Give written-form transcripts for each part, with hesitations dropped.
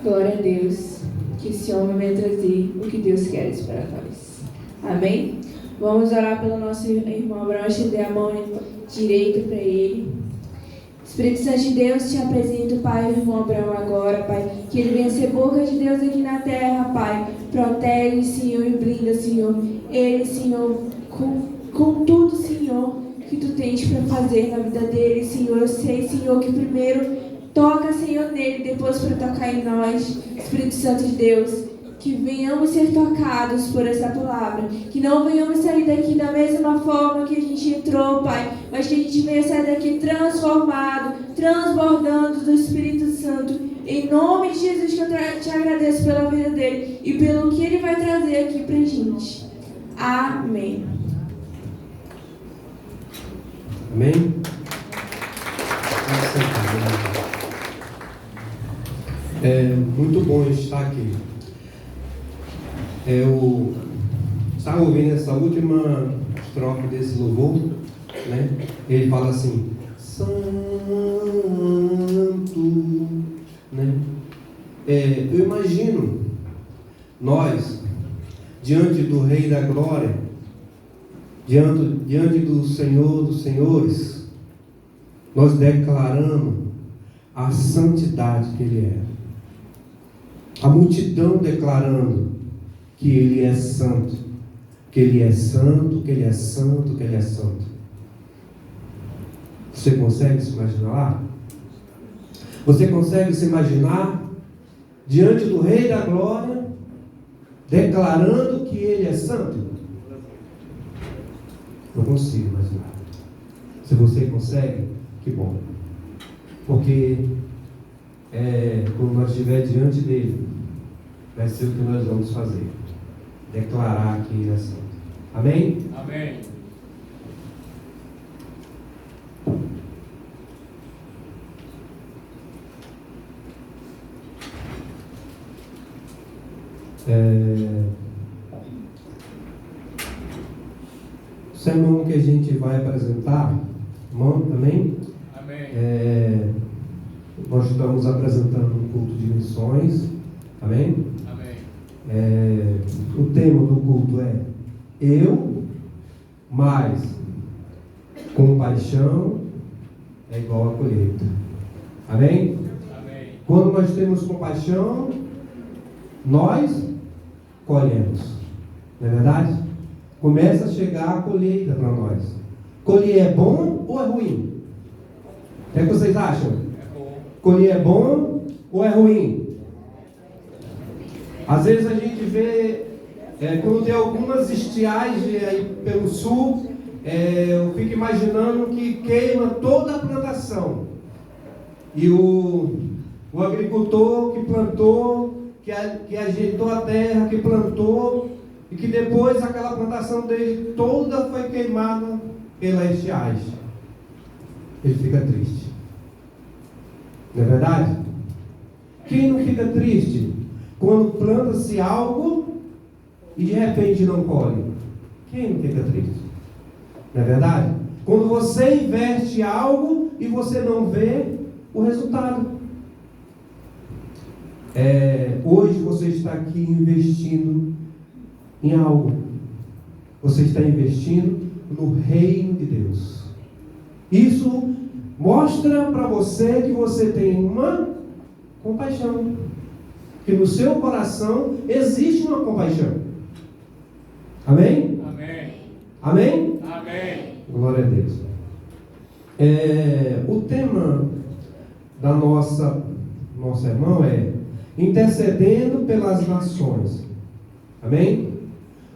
Glória a Deus, que esse homem vai trazer o que Deus quer para nós. Amém? Vamos orar pelo nosso irmão Abraão, estender a mão direita para ele. Espírito Santo de Deus, te apresento, Pai, o irmão Abraão agora, Pai, que ele venha ser boca de Deus aqui na terra, Pai. Protege, Senhor, e blinda, Senhor. Ele, Senhor, com tudo, Senhor, que tu tens para fazer na vida dele, Senhor. Eu sei, Senhor, que primeiro toca, Senhor, nele, depois para tocar em nós. Espírito Santo de Deus, que venhamos ser tocados por essa palavra, que não venhamos sair daqui da mesma forma que a gente entrou, Pai, mas que a gente venha sair daqui transformado, transbordando do Espírito Santo. Em nome de Jesus, que eu te agradeço pela vida dele e pelo que ele vai trazer aqui pra gente. Amém. Amém? É muito bom estar aqui. Eu estava ouvindo essa última estrofe desse louvor, né? Ele fala assim: Santo, né? Eu imagino nós diante do Rei da Glória, diante do Senhor dos Senhores, nós declaramos a santidade que Ele é. A multidão declarando que Ele é santo, que Ele é santo, que Ele é santo, que Ele é santo. Você consegue se imaginar? Você consegue se imaginar diante do Rei da Glória, declarando que Ele é santo? Não consigo imaginar. Se você consegue, que bom. Porque quando nós estiver diante dele, vai ser o que nós vamos fazer. Declarar que Ele é santo. Amém? Amém. O sermão que a gente vai apresentar, irmão, amém? Amém. Nós estamos apresentando um culto de missões, amém? Amém. O tema do culto é eu mais compaixão é igual a colheita. Amém? Amém. Quando nós temos compaixão, nós colhemos. Não é verdade? Começa a chegar a colheita para nós. Colher é bom ou é ruim? O que vocês acham? É bom. Colher é bom ou é ruim? Às vezes a gente vê, quando tem algumas estiagens aí pelo sul, eu fico imaginando que queima toda a plantação. E o agricultor que plantou, que ajeitou a terra, que plantou, e que depois aquela plantação dele toda foi queimada pela estiagem. Ele fica triste. Não é verdade? Quem não fica triste quando planta-se algo e de repente não colhe? Quem não fica triste? Não é verdade? Quando você investe algo e você não vê o resultado. Hoje você está aqui investindo em algo. Você está investindo no reino de Deus. Isso mostra para você que você tem uma compaixão. Que no seu coração existe uma compaixão. Amém? Amém. Amém? Amém. Glória a Deus. O tema da nosso sermão é intercedendo pelas nações. Amém?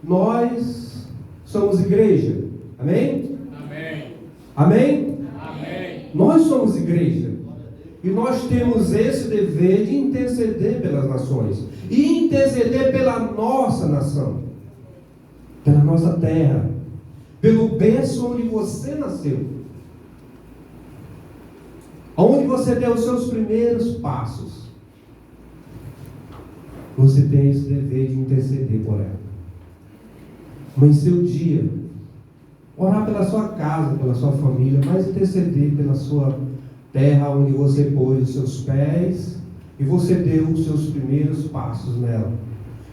Nós somos igreja. Amém? Amém. Amém? Amém. Nós somos igreja. E nós temos esse dever de interceder pelas nações. E interceder pela nossa nação. Pela nossa terra. Pelo berço onde você nasceu. Onde você deu os seus primeiros passos. Você tem esse dever de interceder por ela. Mas em seu dia, orar pela sua casa, pela sua família, mas interceder pela sua terra onde você pôs os seus pés, e você deu os seus primeiros passos nela.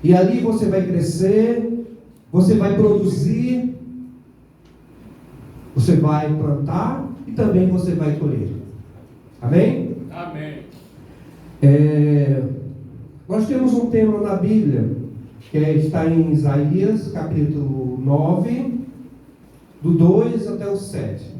E ali você vai crescer, você vai produzir, você vai plantar e também você vai colher. Amém? Amém. Nós temos um tema na Bíblia, que está em Isaías, capítulo 9, do 2 até o 7.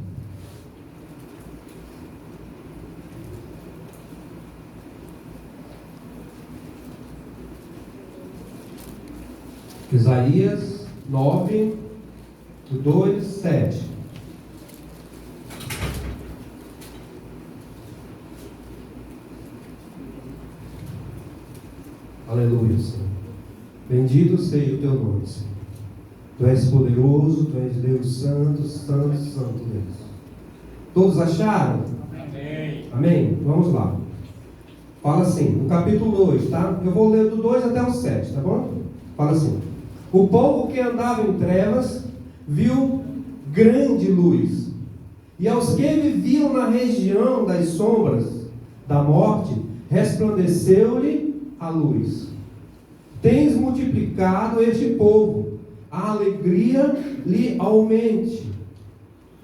Isaías 9, do 2, 7. Aleluia, Senhor. Bendito seja o teu nome, Senhor. Tu és poderoso, tu és Deus santo, santo, santo Deus. Todos acharam? Amém. Amém? Vamos lá. Fala assim, no capítulo 2, tá? Eu vou ler do 2 até o 7, tá bom? Fala assim: o povo que andava em trevas viu grande luz, e aos que viviam na região das sombras da morte, resplandeceu-lhe a luz. Tens multiplicado este povo, a alegria lhe aumente.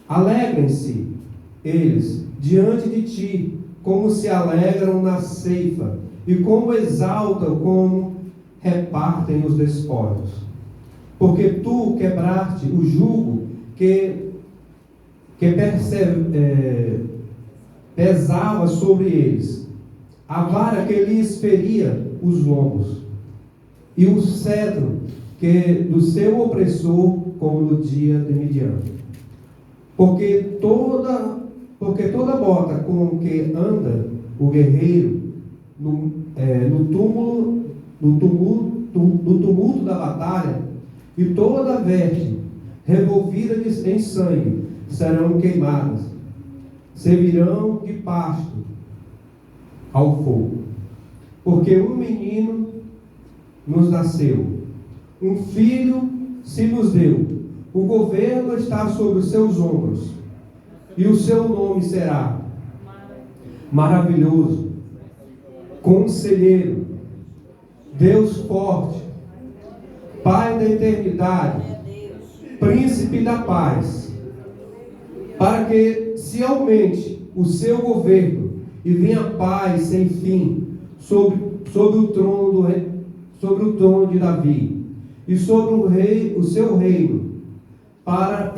Alegrem-se eles diante de ti, como se alegram na ceifa, e como exaltam, como repartem os despojos. Porque tu quebraste o jugo que pesava sobre eles, a vara que lhes feria os lombos, e o cetro que do seu opressor, como no dia de Midian. Porque toda bota com que anda o guerreiro no tumulto da batalha, e toda veste revolvida em sangue serão queimadas, servirão de pasto ao fogo. Porque um menino nos nasceu, um filho se nos deu, o governo está sobre os seus ombros, e o seu nome será Maravilhoso, Conselheiro, Deus Forte, Pai da Eternidade, Príncipe da Paz, para que se aumente o seu governo e venha paz sem fim sobre o trono de Davi e sobre o seu reino, para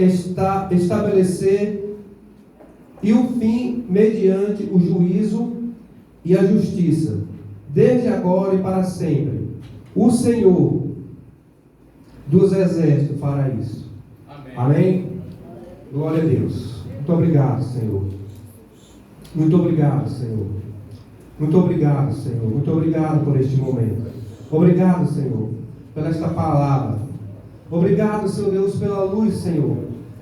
estabelecer e o fim mediante o juízo e a justiça, desde agora e para sempre. O Senhor dos exércitos fará isso. Amém. Amém? Glória a Deus. Muito obrigado, Senhor. Muito obrigado, Senhor. Muito obrigado, Senhor. Muito obrigado por este momento. Obrigado, Senhor, pela esta palavra. Obrigado, Senhor Deus, pela luz, Senhor,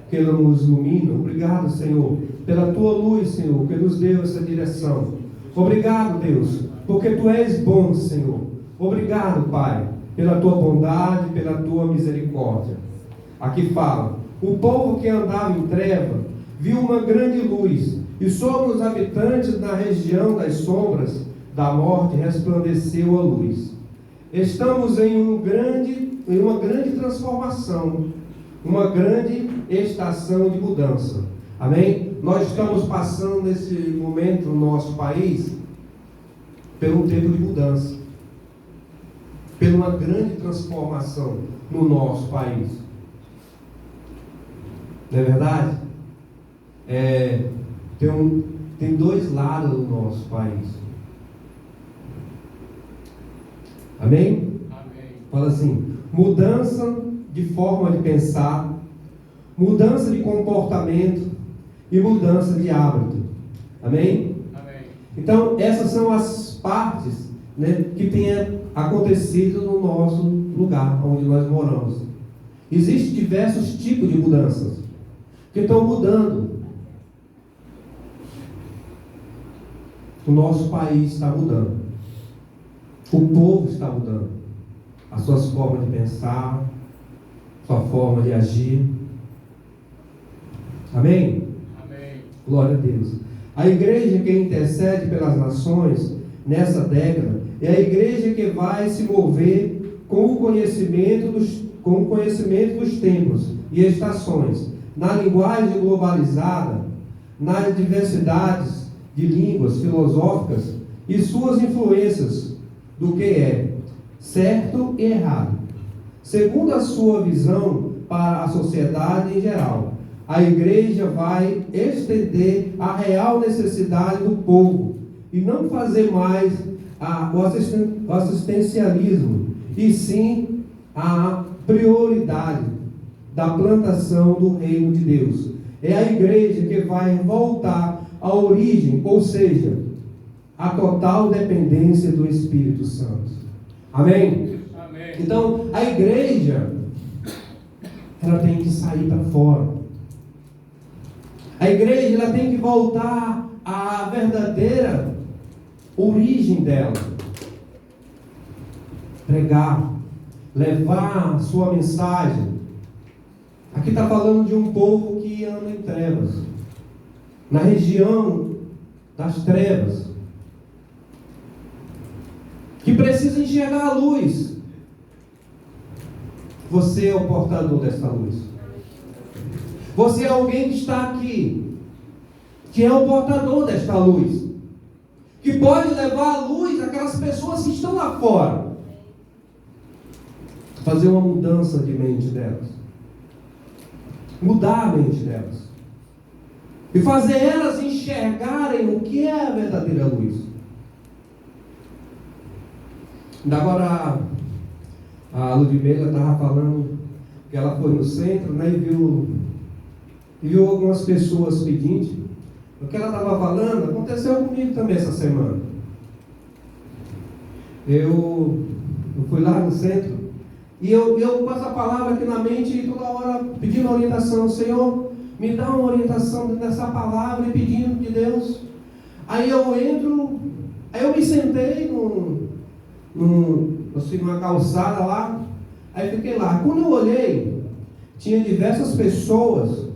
que nos ilumina. Obrigado, Senhor, pela tua luz, Senhor, que nos deu essa direção. Obrigado, Deus, porque tu és bom, Senhor. Obrigado, Pai, pela tua bondade, pela tua misericórdia. Aqui fala: o povo que andava em treva viu uma grande luz, e sobre os habitantes na região das sombras da morte resplandeceu a luz. Estamos em uma grande transformação, uma grande estação de mudança. Amém? Nós estamos passando nesse momento no nosso país pelo tempo de mudança, por uma grande transformação no nosso país. Não é verdade? Tem dois lados do nosso país. Amém? Amém. Fala assim: mudança de forma de pensar, mudança de comportamento e mudança de hábito. Amém? Amém. Então, essas são as partes, né, que têm acontecido no nosso lugar, onde nós moramos. Existem diversos tipos de mudanças que estão mudando. O nosso país está mudando. O povo está mudando. As suas formas de pensar, sua forma de agir. Amém? Amém. Glória a Deus. A igreja que intercede pelas nações nessa década é a igreja que vai se mover com o conhecimento dos tempos e estações, na linguagem globalizada, nas diversidades de línguas filosóficas e suas influências do que é certo e errado. Segundo a sua visão para a sociedade em geral, a igreja vai estender a real necessidade do povo e não fazer mais o assistencialismo, e sim a prioridade da plantação do reino de Deus. É a igreja que vai voltar à origem, ou seja, a total dependência do Espírito Santo. Amém? Amém. Então, a igreja, ela tem que sair para fora. A igreja, ela tem que voltar à verdadeira origem dela. Pregar, levar a sua mensagem. Aqui está falando de um povo que anda em trevas, na região das trevas, que precisa enxergar a luz. Você é o portador dessa luz. Você é alguém que está aqui, que é o portador desta luz, que pode levar a luz àquelas pessoas que estão lá fora, fazer uma mudança de mente delas, mudar a mente delas e fazer elas enxergarem o que é a verdadeira luz. Agora a Ludmila estava falando que ela foi no centro, né, e viu algumas pessoas pedindo. O que ela estava falando aconteceu comigo também essa semana. Eu fui lá no centro e eu com essa palavra aqui na mente, toda hora pedindo orientação. Senhor, me dá uma orientação dessa palavra e pedindo de Deus. Aí eu me sentei numa calçada lá, aí fiquei lá. Quando eu olhei, tinha diversas pessoas,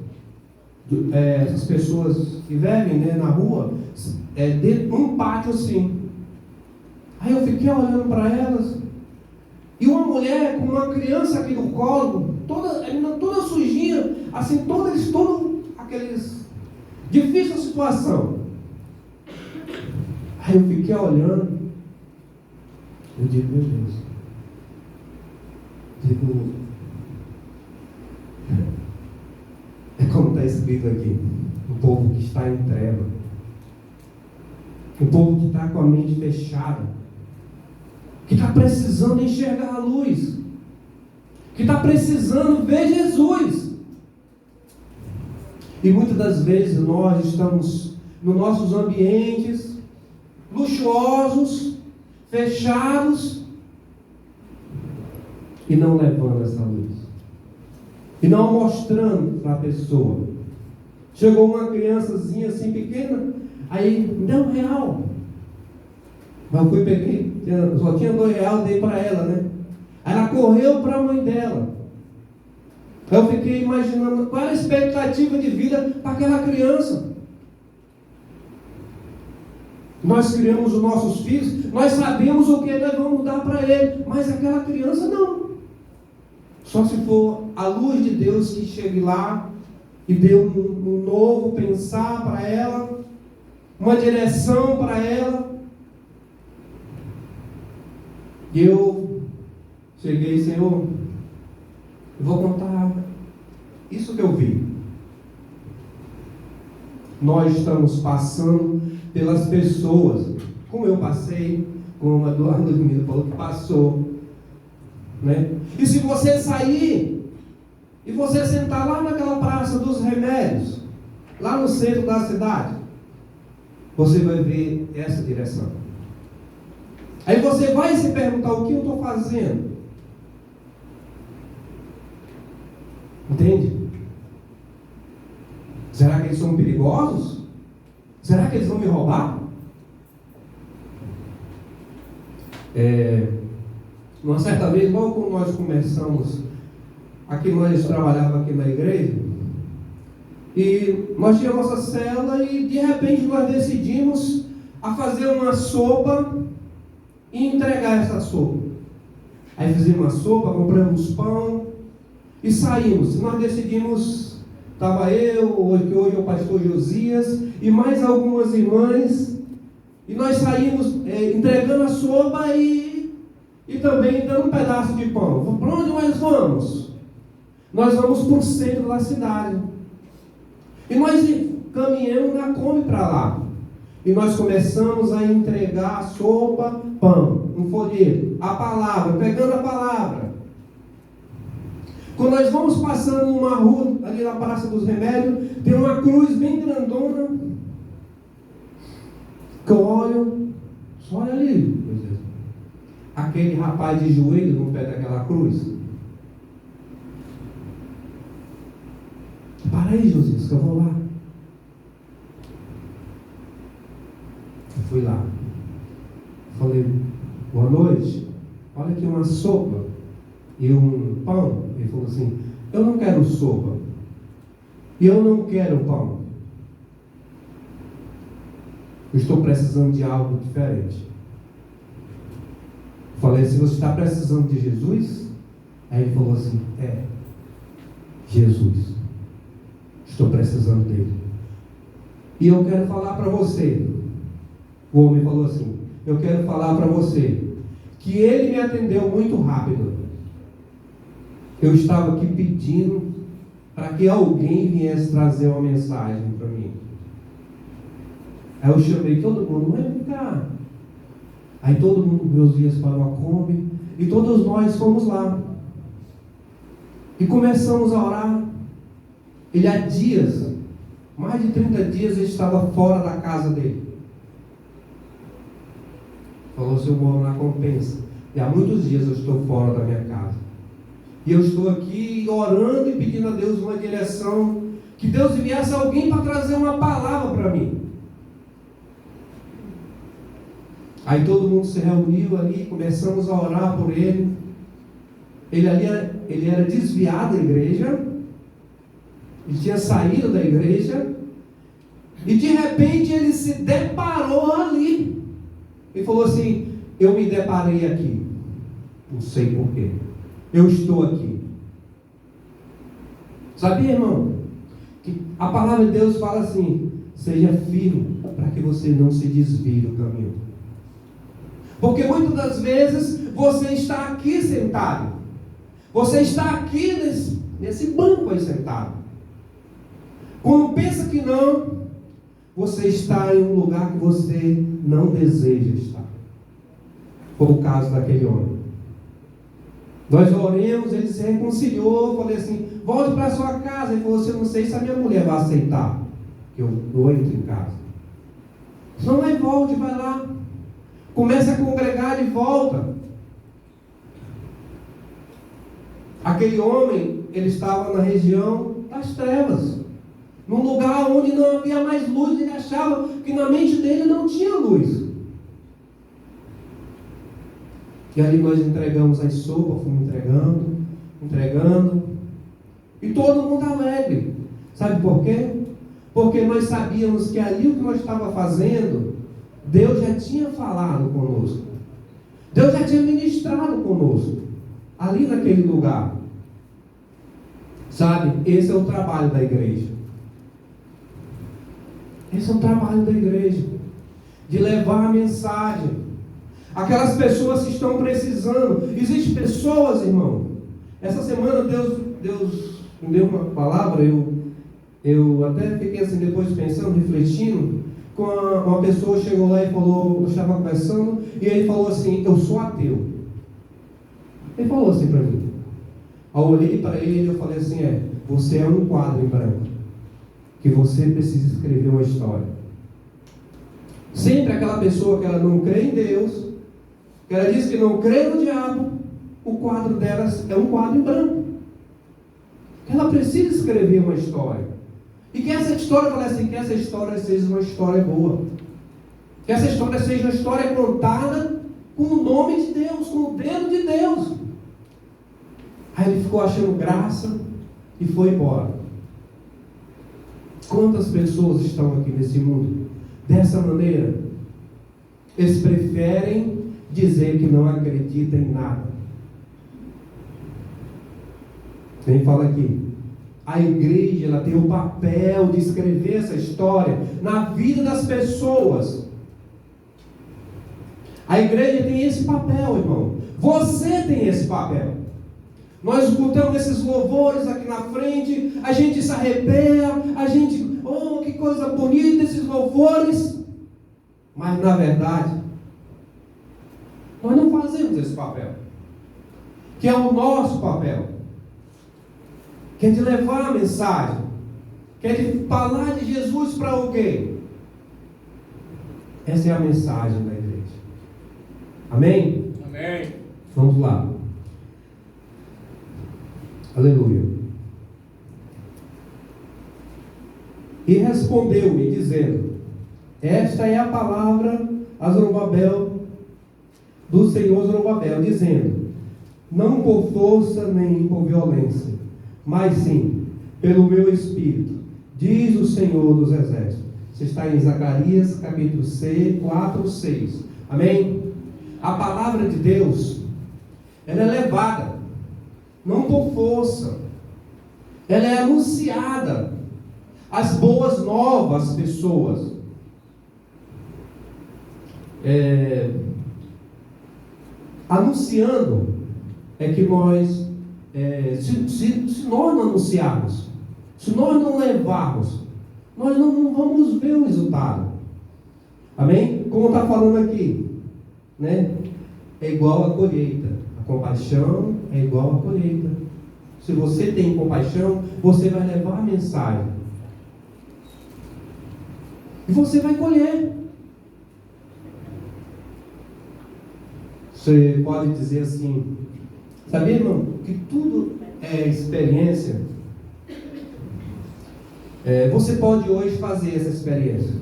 essas pessoas que vivem, né, na rua, dentro de um pátio assim. Aí eu fiquei olhando para elas, e uma mulher com uma criança aqui no colo, toda sujinha, assim, todos aqueles, difícil situação. Aí eu fiquei olhando, eu digo, meu Deus, é como está escrito aqui, um povo que está em treva, um povo que está com a mente fechada, que está precisando enxergar a luz, que está precisando ver Jesus. E muitas das vezes nós estamos nos nossos ambientes luxuosos, fechados, e não levando essa luz, e não mostrando para a pessoa. Chegou uma criançazinha assim pequena, aí me dá R$1. Mas eu peguei, só tinha R$2, dei para ela, né? Aí ela correu para a mãe dela. Eu fiquei imaginando qual era a expectativa de vida para aquela criança. Nós criamos os nossos filhos, nós sabemos o que nós vamos dar para ele, mas aquela criança não. Só se for a luz de Deus que chegue lá e dê um novo pensar para ela, uma direção para ela. E eu cheguei, Senhor, eu vou contar isso que eu vi. Nós estamos passando pelas pessoas, como eu passei, como a Eduardo Domingo falou que passou, né? E se você sair e você sentar lá naquela praça dos remédios, lá no centro da cidade, você vai ver essa direção. Aí você vai se perguntar: o que eu estou fazendo? Entende? Será que eles são perigosos? Será que eles vão me roubar? Uma certa vez, logo quando nós começamos, aqui nós trabalhávamos aqui na igreja, e nós tínhamos nossa célula e de repente nós decidimos a fazer uma sopa e entregar essa sopa. Aí fizemos uma sopa, compramos pão e saímos. Nós decidimos, estava eu, que hoje é o pastor Josias, e mais algumas irmãs, e nós saímos entregando a sopa e também dando um pedaço de pão. Para onde nós vamos? Nós vamos para o centro da cidade. E nós caminhamos na Kombi para lá. E nós começamos a entregar sopa, pão, um folheto, a palavra, pegando a palavra. Quando nós vamos passando numa rua, ali na Praça dos Remédios, tem uma cruz bem grandona, que eu olho, só olha ali, aquele rapaz de joelho no pé daquela cruz. Para aí, Josias, que eu vou lá. Eu fui lá. Falei, boa noite. Olha aqui uma sopa e um pão. Ele falou assim, eu não quero sopa. E eu não quero pão. Eu estou precisando de algo diferente. Falei, se você está precisando de Jesus? Aí ele falou assim, Jesus. Estou precisando dele. E eu quero falar para você. O homem falou assim, eu quero falar para você que ele me atendeu muito rápido. Eu estava aqui pedindo para que alguém viesse trazer uma mensagem para mim. Aí eu chamei todo mundo, vem cá. Aí todo mundo, meus dias para uma Kombi, e todos nós fomos lá. E começamos a orar. Ele há dias, mais de 30 dias, ele estava fora da casa dele. Falou, se eu moro na Compensa. E há muitos dias eu estou fora da minha casa. E eu estou aqui orando e pedindo a Deus uma direção. Que Deus enviasse alguém para trazer uma palavra para mim. Aí todo mundo se reuniu ali, começamos a orar por ele. Ele era desviado da igreja. Ele tinha saído da igreja. E de repente ele se deparou ali. Ele falou assim, eu me deparei aqui. Não sei porquê. Eu estou aqui. Sabia, irmão? Que a palavra de Deus fala assim, seja firme para que você não se desvie do caminho. Porque muitas das vezes você está aqui sentado. Você está aqui nesse banco aí sentado. Quando pensa que não, você está em um lugar que você não deseja estar. Foi o caso daquele homem. Nós oramos, ele se reconciliou, falei assim, volte para a sua casa. Ele falou assim, eu não sei se a minha mulher vai aceitar que eu entro em casa. Não, mas volte, vai lá. Começa a congregar de volta. Aquele homem, ele estava na região das trevas. Num lugar onde não havia mais luz, ele achava que na mente dele não tinha luz. E ali nós entregamos as sopas, fomos entregando. E todo mundo alegre. Sabe por quê? Porque nós sabíamos que ali o que nós estávamos fazendo, Deus já tinha falado conosco. Deus já tinha ministrado conosco. Ali naquele lugar. Sabe? Esse é o trabalho da igreja. Esse é o trabalho da igreja. De levar a mensagem. Aquelas pessoas que estão precisando. Existem pessoas, irmão. Essa semana Deus me deu uma palavra. Eu até fiquei assim depois pensando, refletindo. Uma pessoa chegou lá e falou, eu estava conversando, e ele falou assim, eu sou ateu. Ele falou assim para mim. Aí eu olhei para ele e eu falei assim, você é um quadro em branco. Que você precisa escrever uma história. Sempre aquela pessoa que ela não crê em Deus, que ela diz que não crê no diabo, o quadro delas é um quadro em branco. Ela precisa escrever uma história. E que essa história, falei assim, que essa história seja uma história boa. Que essa história seja uma história contada com o nome de Deus, com o dedo de Deus. Aí ele ficou achando graça e foi embora. Quantas pessoas estão aqui nesse mundo dessa maneira? eles preferem dizer que não acreditam em nada. Quem fala aqui? A igreja, ela tem o papel de escrever essa história na vida das pessoas. A igreja tem esse papel, irmão. Você tem esse papel. Nós escutamos esses louvores aqui na frente, a gente se arrepia, a gente, oh, que coisa bonita esses louvores. Mas na verdade, nós não fazemos esse papel, que é o nosso papel, que é de levar a mensagem, que é de falar de Jesus para alguém. Essa é a mensagem da igreja. Amém? Amém. Vamos lá. Aleluia. E respondeu-me, dizendo: esta é a palavra a Zorobabel, do Senhor Zorobabel, dizendo: não por força nem por violência, mas sim pelo meu Espírito, diz o Senhor dos Exércitos. Isso está em Zacarias, capítulo 4, 6. Amém? A palavra de Deus, ela é levada, não por força. Ela é anunciada. As boas novas às pessoas. Anunciando é que nós, se nós não anunciarmos, se nós não levarmos, nós não vamos ver o resultado. Amém? Como está falando aqui, né? É igual a colheita. A compaixão é igual a colheita. Se você tem compaixão, você vai levar a mensagem. E você vai colher. Você pode dizer assim, sabia, irmão, que tudo é experiência? Você pode hoje fazer essa experiência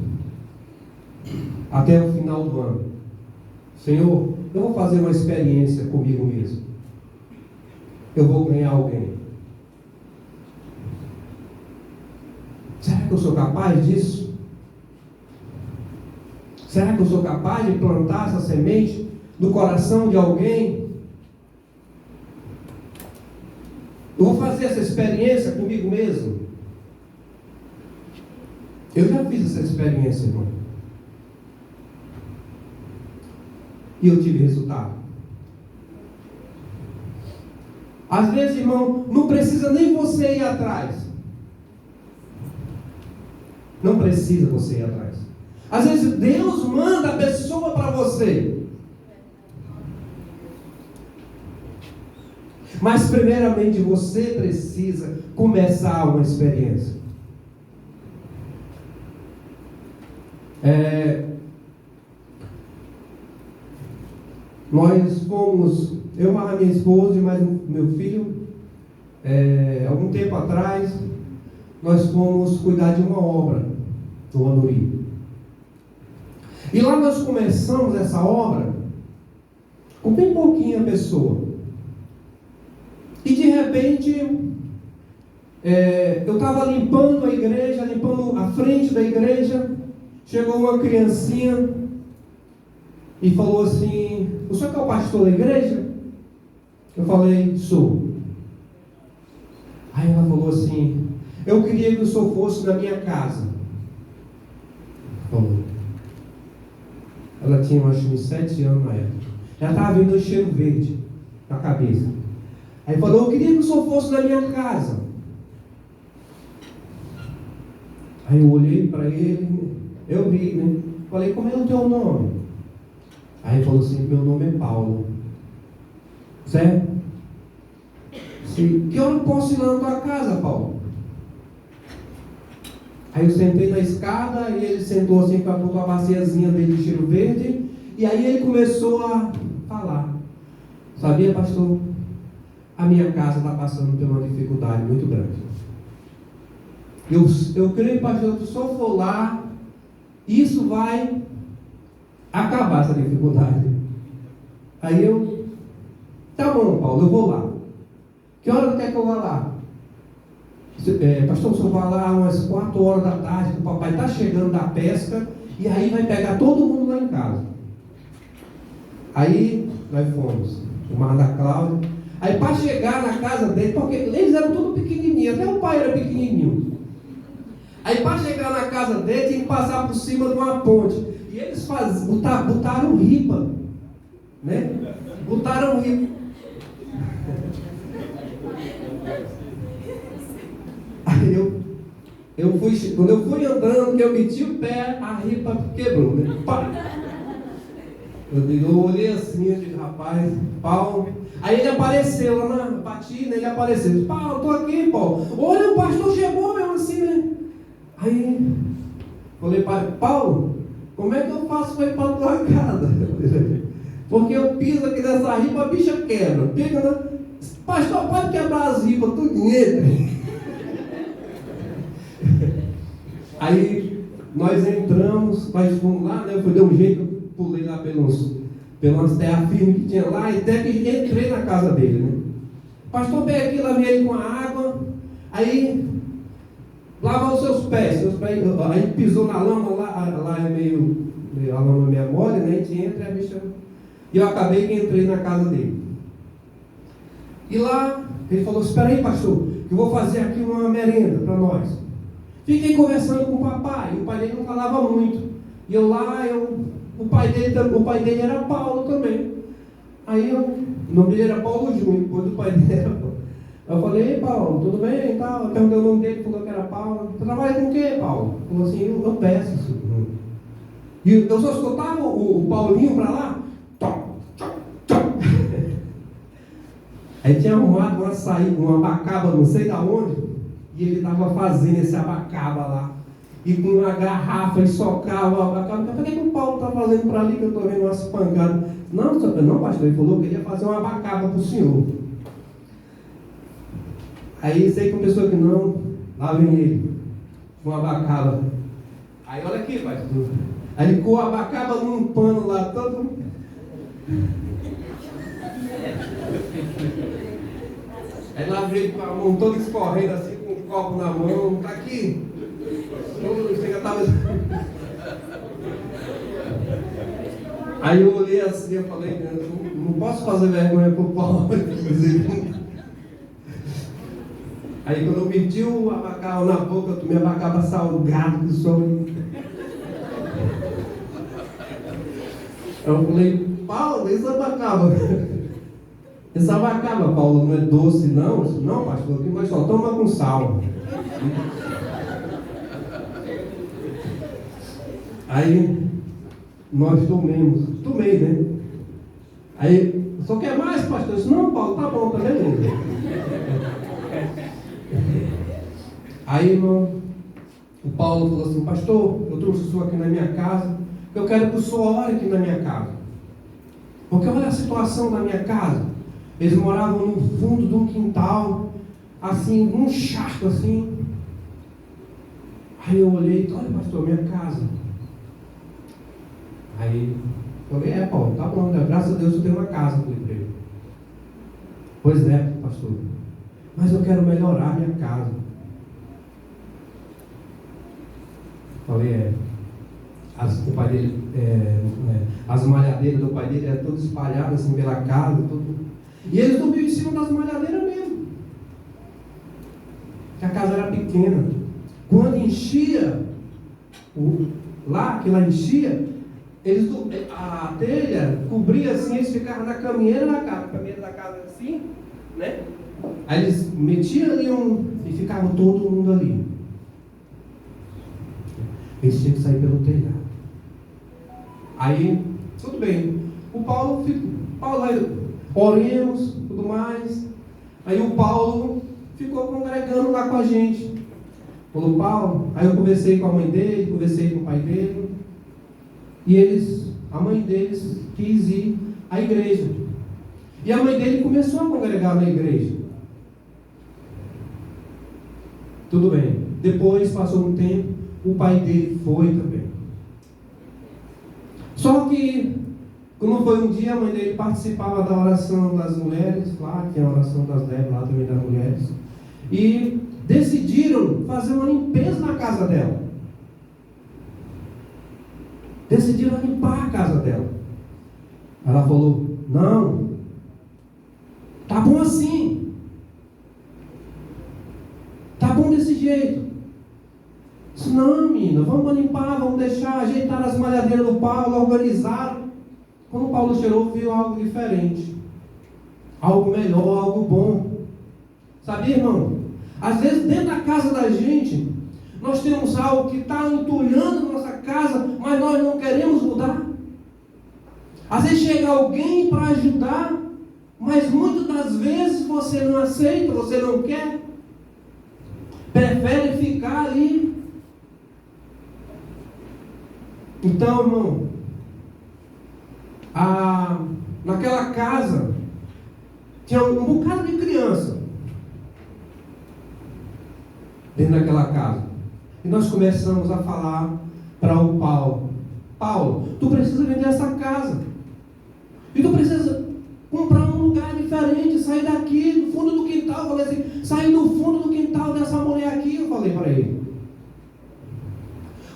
até o final do ano. Senhor, eu vou fazer uma experiência comigo mesmo. Eu vou ganhar alguém. Será que eu sou capaz disso? Será que eu sou capaz de plantar essa semente no coração de alguém? Eu vou fazer essa experiência comigo mesmo? Eu já fiz essa experiência, irmão. E eu tive resultado. Às vezes, irmão, não precisa nem você ir atrás. Não precisa você ir atrás. Às vezes Deus manda a pessoa para você. Mas primeiramente você precisa começar uma experiência. Nós fomos, eu mais a minha esposa e mais meu filho, algum tempo atrás, nós fomos cuidar de uma obra no Anuri. E lá nós começamos essa obra com bem pouquinha pessoa. E de repente, eu estava limpando a igreja, limpando a frente da igreja, chegou uma criancinha e falou assim: o senhor que é o pastor da igreja? Eu falei: sou. Aí ela falou assim: eu queria que o senhor fosse na minha casa. Falou. Ela tinha, acho, uns 7 anos na época. Ela estava vendo um cheiro verde na cabeça. Aí falou: eu queria que o senhor fosse na minha casa. Aí eu olhei para ele, eu ri, né? Falei: como é o teu nome? Aí ele falou assim: meu nome é Paulo. Certo? Sim. Que hora eu posso ir lá na tua casa, Paulo? Aí eu sentei na escada e ele sentou assim com a baciazinha dele de cheiro verde. E aí ele começou a falar: sabia, pastor? A minha casa está passando por uma dificuldade muito grande. Eu creio, pastor, que se eu for lá, isso vai acabar essa dificuldade. Aí eu: tá bom, Paulo, eu vou lá. Que hora quer que eu vá lá? Pastor, o senhor vai lá umas 4 horas da tarde, que o papai está chegando da pesca, e aí vai pegar todo mundo lá em casa. Aí nós fomos, o Mar da Cláudia. Aí para chegar na casa dele, porque eles eram tudo pequenininhos, até o pai era pequenininho. Aí para chegar na casa dele, tinha que passar por cima de uma ponte. E eles botaram ripa, né? Botaram ripa. Aí quando eu fui andando, que eu meti o pé, a ripa quebrou, né? Pá! Eu olhei assim, eu disse, rapaz, Paulo. Aí ele apareceu lá na batina, ele apareceu. Eu disse, Paulo, estou aqui, Paulo. Olha, o pastor chegou mesmo assim, né? Aí, falei para ele, Paulo, como é que eu faço para ir para a tua casa? Porque eu piso aqui nessa ripa, a bicha quebra. Pega, né? Pastor, pode quebrar as ripas, tudo dentro. Aí, nós entramos, nós fomos lá, né? Eu dei um jeito. Pulei lá pelas terras firmes que tinha lá, e até que entrei na casa dele, né? Pastor, pega aqui, lavei ele com a água, aí lava os seus pés, aí pisou na lama, lá é meio a lama é meio mole, né? A gente entra e a bicha. E eu acabei que entrei na casa dele. E lá, ele falou, espera aí, pastor, que eu vou fazer aqui uma merenda para nós. Fiquei conversando com o papai, e o pai dele não falava muito. E eu lá, o pai dele era Paulo também. Aí o nome dele era Paulo Júnior, depois o pai dele era Paulo. Eu falei, ei Paulo, tudo bem? Tal. Eu perguntei o nome dele, falou que era Paulo. Você trabalha com o quê, Paulo? Falou assim, eu peço isso. E eu só escutava o Paulinho para lá. Aí tinha arrumado uma saída, uma abacaba, não sei da onde, e ele estava fazendo esse abacaba lá. E com uma garrafa e socava o abacaba. Por que o Paulo está fazendo para ali que eu estou vendo umas pancadas? Não, pastor, ele falou que ele ia fazer uma abacaba para o senhor. Aí sei que uma pessoa que não, lá vem ele, com uma abacaba. Aí olha aqui, pastor. Aí ele com a abacaba num pano lá, todo. Aí lá veio com a mão toda escorrendo assim, com um copo na mão, tá aqui. Aí eu olhei assim, eu falei, não posso fazer vergonha pro Paulo. Aí quando eu meti o abacate na boca, eu tomei abacaba salgado que só. Eu falei, Paulo, esse abacaba. Esse abacaba, Paulo, não é doce não? Disse, não, pastor, aqui nós só toma com sal. Aí nós tomei, né? Aí, só quer mais, pastor? Eu disse, não, Paulo, tá bom, tá beleza. Aí o Paulo falou assim, pastor, eu trouxe o senhor aqui na minha casa, eu quero que o senhor ore aqui na minha casa. Porque olha a situação da minha casa. Eles moravam no fundo de um quintal, assim, um charco assim. Aí eu olhei, olha pastor, minha casa. Aí eu falei, Paulo, tá bom, né? Graças a Deus eu tenho uma casa, falei para ele. Pois é, pastor, mas eu quero melhorar a minha casa. Falei, o pai dele, as malhadeiras do pai dele eram todas espalhadas assim pela casa, tudo. E eles dormiam em cima das malhadeiras mesmo. Que a casa era pequena. Quando enchia, que lá enchia, a telha cobria assim, eles ficavam na caminheira da casa. A caminheira da casa assim, né? Aí eles metiam ali e ficava todo mundo ali. Eles tinham que sair pelo telhado. Aí, tudo bem. O Paulo oremos, tudo mais. Aí o Paulo ficou congregando lá com a gente. Falou, Paulo. Aí eu conversei com a mãe dele, conversei com o pai dele. E a mãe deles quis ir à igreja. E a mãe dele começou a congregar na igreja. Tudo bem. Depois, passou um tempo, o pai dele foi também. Só que, quando foi um dia, a mãe dele participava da oração das mulheres, lá, que é a oração das 10, lá também das mulheres, e decidiram fazer uma limpeza na casa dela. Decidiram limpar a casa dela. Ela falou: não, tá bom assim, tá bom desse jeito. Disse: não, menina, vamos limpar, vamos deixar, ajeitar as malhadeiras do Paulo, organizar. Quando o Paulo chegou, viu algo diferente, algo melhor, algo bom. Sabia, irmão? Às vezes dentro da casa da gente, nós temos algo que está entulhando nossa casa, mas nós não queremos mudar. Às vezes chega alguém para ajudar, mas muitas das vezes você não aceita, você não quer, prefere ficar ali. Então, irmão, naquela casa tinha um bocado de criança dentro daquela casa. E nós começamos a falar para o Paulo: Paulo, tu precisa vender essa casa. E tu precisa comprar um lugar diferente, sair daqui, do fundo do quintal. Eu falei assim: sair do fundo do quintal dessa mulher aqui, eu falei para ele.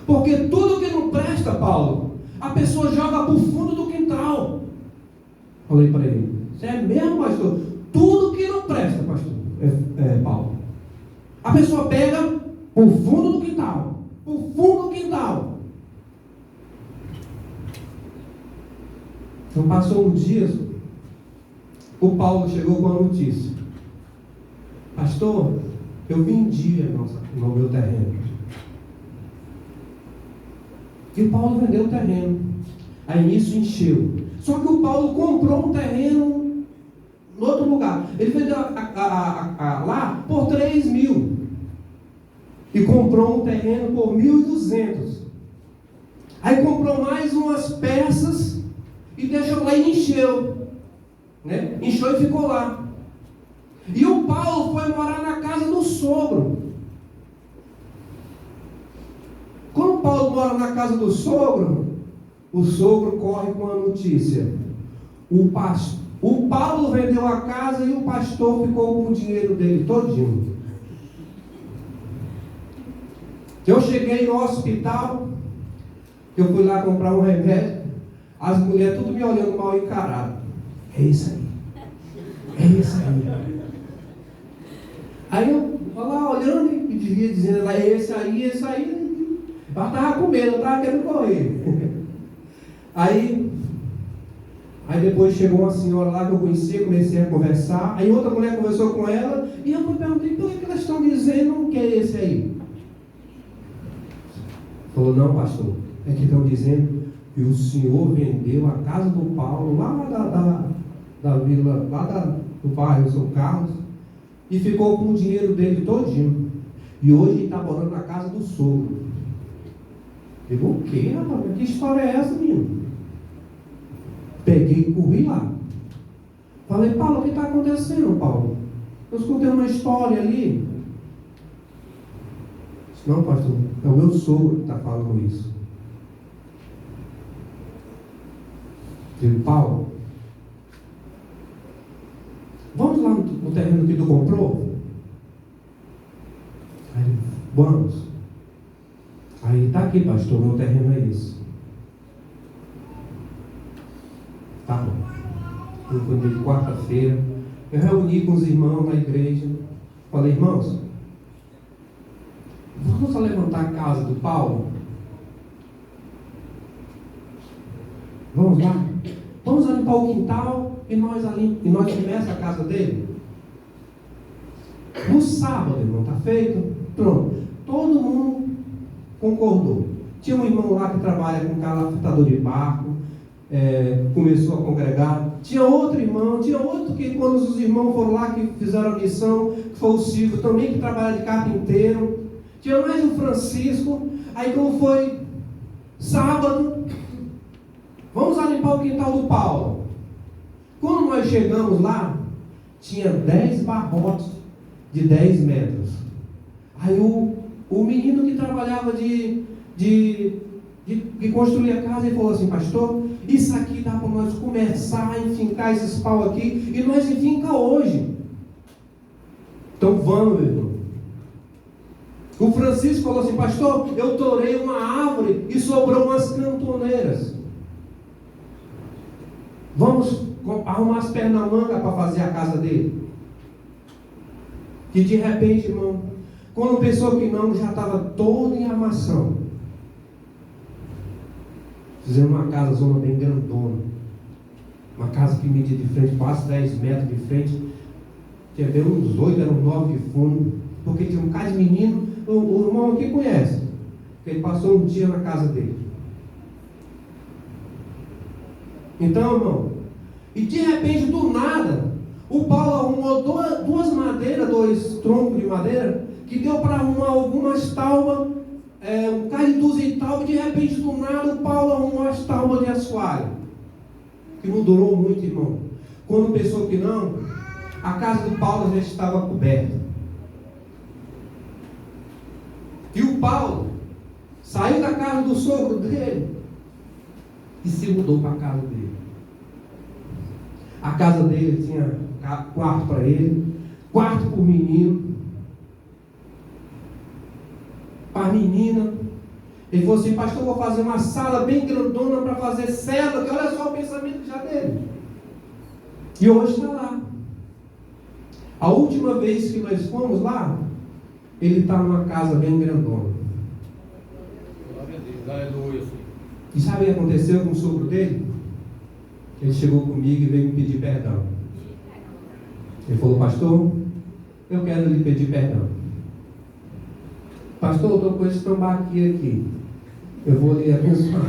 Porque tudo que não presta, Paulo, a pessoa joga para o fundo do quintal. Falei para ele: isso é mesmo, pastor? Tudo que não presta, pastor, Paulo, a pessoa pega para o fundo do quintal. Para o fundo do quintal. Então passou um dia, o Paulo chegou com a notícia: pastor, eu vendi no meu terreno. E o Paulo vendeu o terreno. Aí nisso encheu. Só que o Paulo comprou um terreno em outro lugar. Ele vendeu lá por 3.000. E comprou um terreno por 1.200. Aí comprou mais umas peças e deixou lá e encheu. Né? Encheu e ficou lá. E o Paulo foi morar na casa do sogro. Quando o Paulo mora na casa do sogro, o sogro corre com a notícia: o Paulo vendeu a casa e o pastor ficou com o dinheiro dele todinho. Eu cheguei no hospital, eu fui lá comprar um remédio, as mulheres tudo me olhando mal encarado. É isso aí. É isso aí. Aí eu lá olhando e devia dizendo lá: é esse aí, esse aí. Ela estava com medo, eu estava querendo correr. Aí depois chegou uma senhora lá que eu conhecia, comecei a conversar. Aí outra mulher conversou com ela e eu perguntei: por que elas estão dizendo que é esse aí? Falou: não, pastor, é que estão dizendo que o senhor vendeu a casa do Paulo lá da vila, lá do bairro São Carlos, e ficou com o dinheiro dele todinho. E hoje ele está morando na casa do sogro. Eu digo: o quê, rapaz? Que história é essa, menino? Peguei e corri lá. Falei: Paulo, o que está acontecendo, Paulo? Eu escutei uma história ali. Disse: não, pastor, é o meu sogro que está falando isso. Eu digo: Paulo, vamos lá no terreno que tu comprou? Aí ele: vamos. Aí está aqui, pastor, meu terreno é esse. Tá bom. Eu fui de quarta-feira, eu reuni com os irmãos na igreja. Falei: irmãos, vamos levantar a casa do Paulo? Vamos lá? Vamos limpar o quintal e nós começamos a casa dele? No sábado, irmão, está feito? Pronto. Todo mundo concordou. Tinha um irmão lá que trabalha com calafetador de barco, começou a congregar. Tinha outro irmão, tinha outro que quando os irmãos foram lá que fizeram a missão, que foi o Silvio também, que trabalha de carpinteiro. Tinha mais o Francisco. Aí como foi sábado, vamos limpar o quintal do Paulo. Quando nós chegamos lá, tinha 10 barrotes de 10 metros. Aí o menino que trabalhava de construir a casa, ele falou assim: pastor, isso aqui dá para nós começar a enfincar esses pau aqui, e nós enfinca hoje. Então vamos, meu irmão. O Francisco falou assim: pastor, eu torei uma árvore e sobrou umas cantoneiras. Vamos arrumar as pernas na manga para fazer a casa dele. E de repente, irmão, quando pensou que não, já estava todo em armação. Fizemos uma casa zona bem grandona. Uma casa que media de frente quase 10 metros de frente. Tinha bem uns 8, eram 9 de fundo. Porque tinha um cara de menino, o irmão aqui conhece. Que ele passou um dia na casa dele. Então, irmão, e de repente, do nada, o Paulo arrumou duas madeiras, 2 troncos de madeira, que deu para arrumar algumas taubas, um cariduzo e taubas, e de repente, do nada, o Paulo arrumou as taubas de assoalho. Que não durou muito, irmão. Quando pensou que não, a casa do Paulo já estava coberta. E o Paulo saiu da casa do sogro dele e se mudou para a casa dele. A casa dele tinha quarto para ele, quarto para o menino, para a menina. Ele falou assim: pastor, eu vou fazer uma sala bem grandona para fazer célula, que olha só o pensamento já dele. E hoje está lá. A última vez que nós fomos lá, ele está numa casa bem grandona. E sabe o que aconteceu com o sogro dele? Ele chegou comigo e veio me pedir perdão. Ele falou: pastor, eu quero lhe pedir perdão. Pastor, eu estou com esse tambaqui aqui. Eu vou lhe abençoar.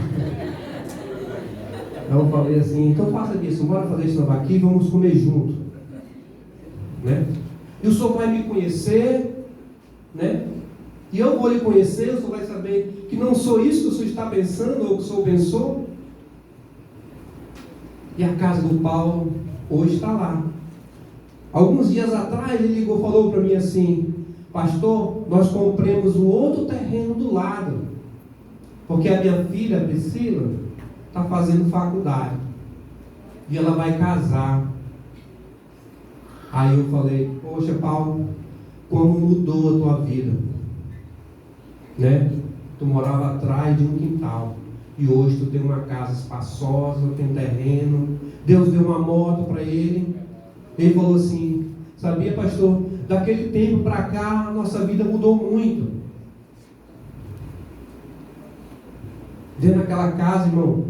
Então eu falei assim: então faça isso, bora fazer esse tambaqui e vamos comer junto. Né? E o senhor vai me conhecer, né? E eu vou lhe conhecer, o senhor vai saber que não sou isso que o senhor está pensando ou que o senhor pensou. E a casa do Paulo hoje está lá. Alguns dias atrás ele ligou, falou para mim assim: pastor, nós compramos o outro terreno do lado, porque a minha filha, a Priscila, está fazendo faculdade e ela vai casar. Aí eu falei: poxa, Paulo, como mudou a tua vida, né? Tu morava atrás de um quintal e hoje tu tem uma casa espaçosa, tem terreno. Deus deu uma moto para ele. Ele falou assim: sabia, pastor, daquele tempo para cá a nossa vida mudou muito. Dentro daquela casa, irmão,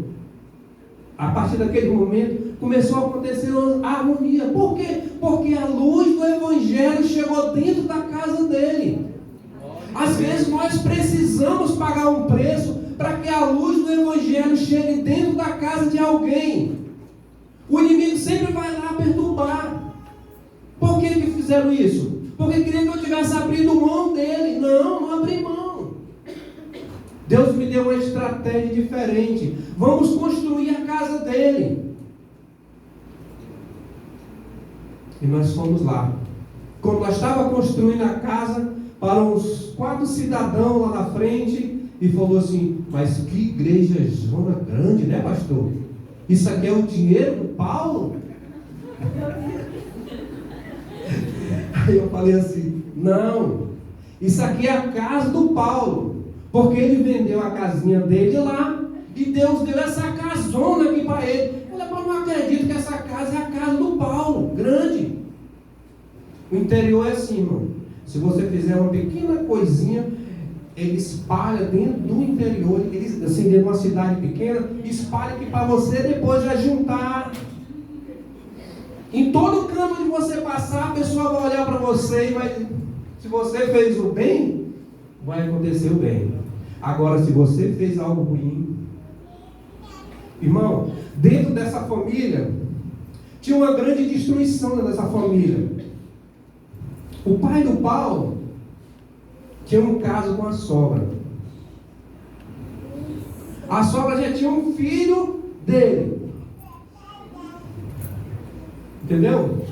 a partir daquele momento começou a acontecer uma harmonia. Por quê? Porque a luz do Evangelho chegou dentro da casa dele. Às vezes nós precisamos pagar um preço para que a luz do Evangelho chegue dentro da casa de alguém. O inimigo sempre vai lá perturbar. Por que fizeram isso? Porque queria que eu tivesse abrido mão dele. Não abri mão. Deus me deu uma estratégia diferente. Vamos construir a casa dele. E nós fomos lá. Quando nós estávamos construindo a casa, para uns 4 cidadãos lá na frente, e falou assim: mas que igreja zona grande, né, pastor? Isso aqui é o dinheiro do Paulo? Aí eu falei assim: não, isso aqui é a casa do Paulo, porque ele vendeu a casinha dele lá, e Deus deu essa casona aqui para ele. Eu falei: não acredito que essa casa é a casa do Paulo, grande. O interior é assim, irmão. Se você fizer uma pequena coisinha, ele espalha dentro do interior, ele, assim, dentro de uma cidade pequena, espalha que para você depois vai juntar. Em todo canto onde você passar, a pessoa vai olhar para você e vai, se você fez o bem, vai acontecer o bem. Agora, se você fez algo ruim, irmão, dentro dessa família, tinha uma grande destruição dessa família. O pai do Paulo tinha um caso com a sogra. A sogra já tinha um filho dele. Entendeu?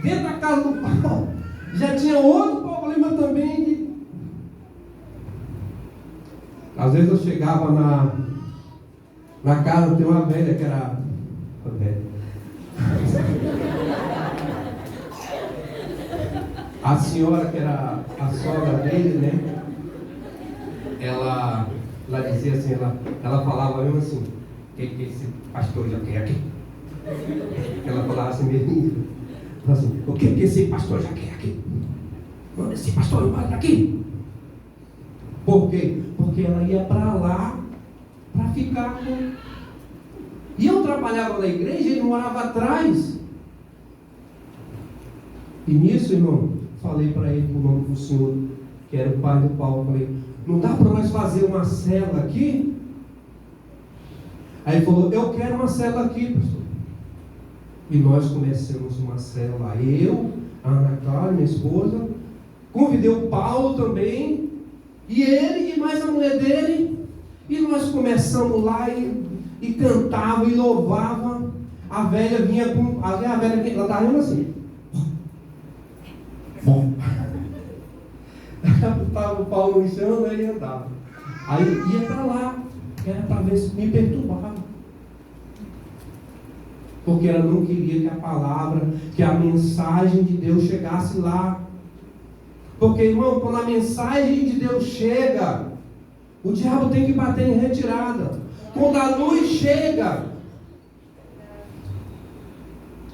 Dentro da casa do Paulo já tinha outro problema também. Às vezes eu chegava na casa, tem uma velha que era a senhora que era a sogra dele, né? Ela dizia assim, ela falava mesmo assim: o que esse pastor já quer aqui? Ela falava assim mesmo. Falava assim, o que esse pastor já quer aqui? Manda esse pastor embora daqui. Por quê? Porque ela ia para lá para ficar com... E eu trabalhava na igreja, ele morava atrás. E nisso, irmão, falei para ele, por nome do senhor, que era o pai do Paulo, falei, não dá para nós fazer uma célula aqui? Aí ele falou, eu quero uma célula aqui, pastor. E nós começamos uma célula, eu, a Ana Clara, minha esposa, convidei o Paulo também, e ele e mais a mulher dele, e nós começamos lá e cantava e louvava. A velha vinha com. A velha ela estava rindo assim. Bom. Estava o Paulo no chão, né, e andava. Aí ia para lá, era para ver se me perturbava. Porque ela não queria que a palavra, que a mensagem de Deus chegasse lá. Porque, irmão, quando a mensagem de Deus chega, o diabo tem que bater em retirada. Quando a luz chega,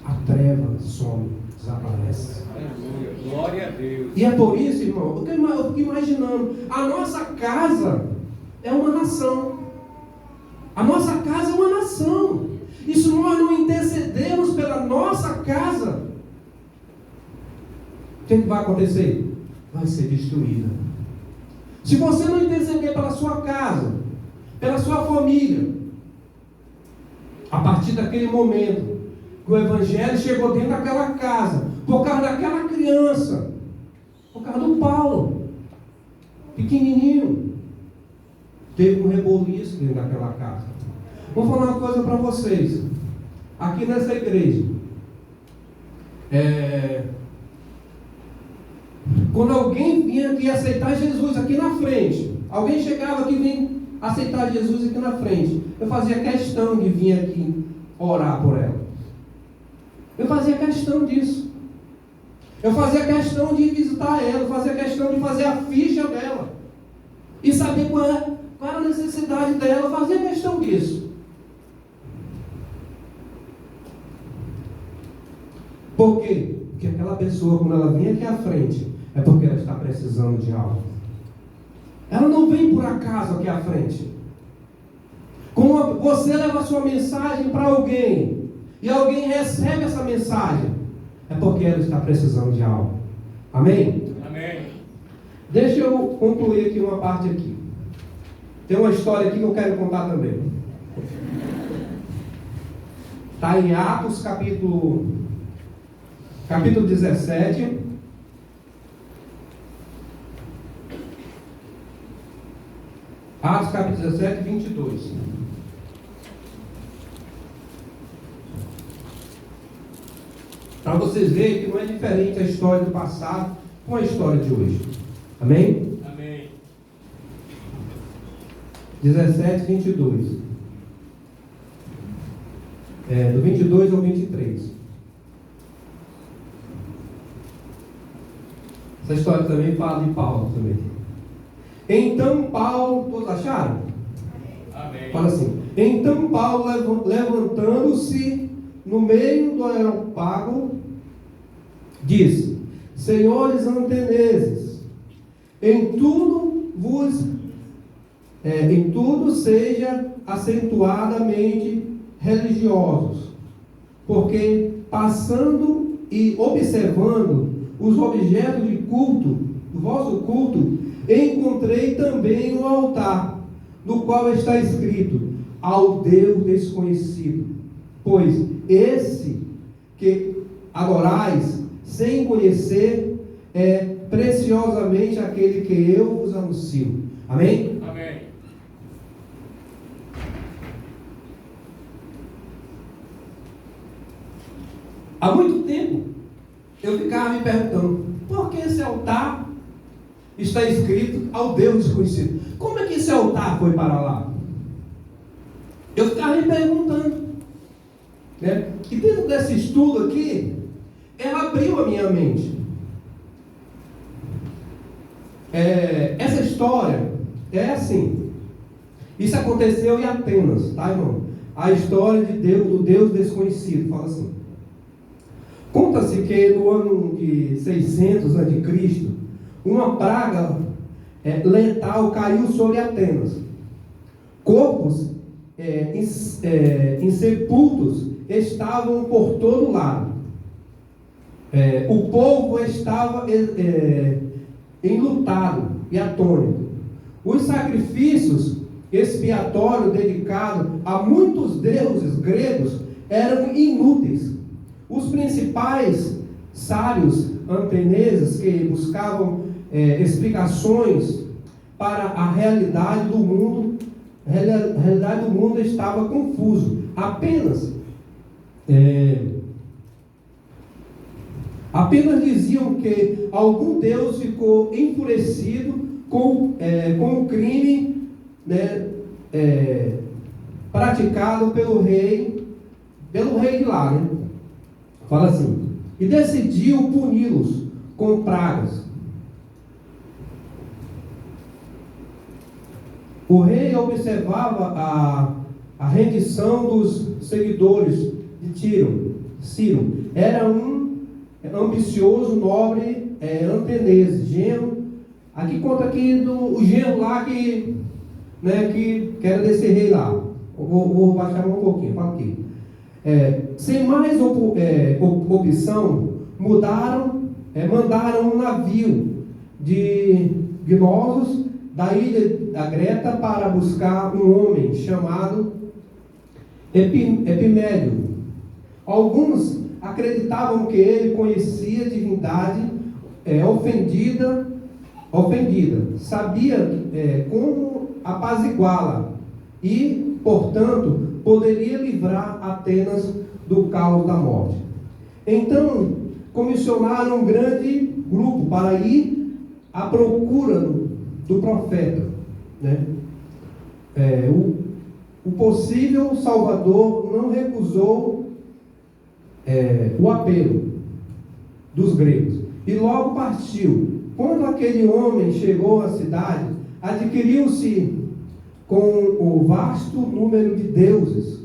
a treva some, desaparece. Glória a Deus. E é por isso, irmão, eu fico imaginando, a nossa casa é uma nação. A nossa casa é uma nação. E se nós não intercedermos pela nossa casa, o que vai acontecer? Vai ser destruída. Se você não interceder pela sua casa, pela sua família, a partir daquele momento que o evangelho chegou dentro daquela casa, por causa daquela criança, por causa do Paulo, pequenininho, teve um reboliço dentro daquela casa. Vou falar uma coisa para vocês. Aqui nessa igreja, quando alguém vinha aqui aceitar Jesus aqui na frente, alguém chegava aqui e vinha aceitar Jesus aqui na frente, eu fazia questão de vir aqui orar por ela. Eu fazia questão disso. Eu fazia questão de visitar ela, eu fazia questão de fazer a ficha dela e saber qual era a necessidade dela. Eu fazia questão disso. Por quê? Porque aquela pessoa, quando ela vem aqui à frente, é porque ela está precisando de algo. Ela não vem por acaso aqui à frente. Quando você leva a sua mensagem para alguém, e alguém recebe essa mensagem, é porque ela está precisando de algo. Amém? Amém. Deixa eu concluir aqui uma parte aqui. Tem uma história aqui que eu quero contar também. Está em Atos capítulo 17. Atos capítulo 17, 22. Para vocês verem que não é diferente a história do passado com a história de hoje. Amém? Amém. 17, 22. Do 22 ao 23. Essa história também fala de Paulo também. Então Paulo, todos acharam? Amém. Fala assim. Então Paulo, levantando-se no meio do Areópago, disse: Senhores anteneses, em tudo seja acentuadamente religiosos, porque passando e observando os objetos de culto, do vosso culto, encontrei também um altar, no qual está escrito: ao Deus desconhecido. Pois esse que adorais sem conhecer é preciosamente aquele que eu vos anuncio. Amém? Amém. Há muito tempo eu ficava me perguntando: por que esse altar está escrito ao Deus desconhecido? Como é que esse altar foi para lá? Eu ficava me perguntando, né? E dentro desse estudo aqui, ela abriu a minha mente. Essa história é assim. Isso aconteceu em Atenas, tá, irmão? a história de Deus, do Deus desconhecido. Fala assim: conta-se que no ano de 600 a.C., uma praga letal caiu sobre Atenas. Corpos insepultos estavam por todo lado. O povo estava enlutado e atônito. Os sacrifícios expiatórios dedicados a muitos deuses gregos eram inúteis. Os principais sábios atenienses que buscavam explicações para a realidade do mundo, estava confuso. Apenas diziam que algum Deus ficou enfurecido com o crime, né, praticado pelo rei de lá, né? Fala assim: e decidiu puni-los com pragas. O rei observava a rendição dos seguidores de Ciro. Era um ambicioso, nobre Antenese, genro. Aqui conta aqui o genro lá que era desse rei lá. Vou baixar um pouquinho, fala aqui. Sem mais opção, mandaram um navio de gnosos da ilha da Creta para buscar um homem chamado Epimédio. Alguns acreditavam que ele conhecia a divindade ofendida, sabia como apaziguá-la e, portanto, poderia livrar Atenas do caos da morte. Então, comissionaram um grande grupo para ir à procura do profeta, né? O possível Salvador não recusou o apelo dos gregos e logo partiu. Quando aquele homem chegou à cidade, adquiriu-se com o vasto número de deuses.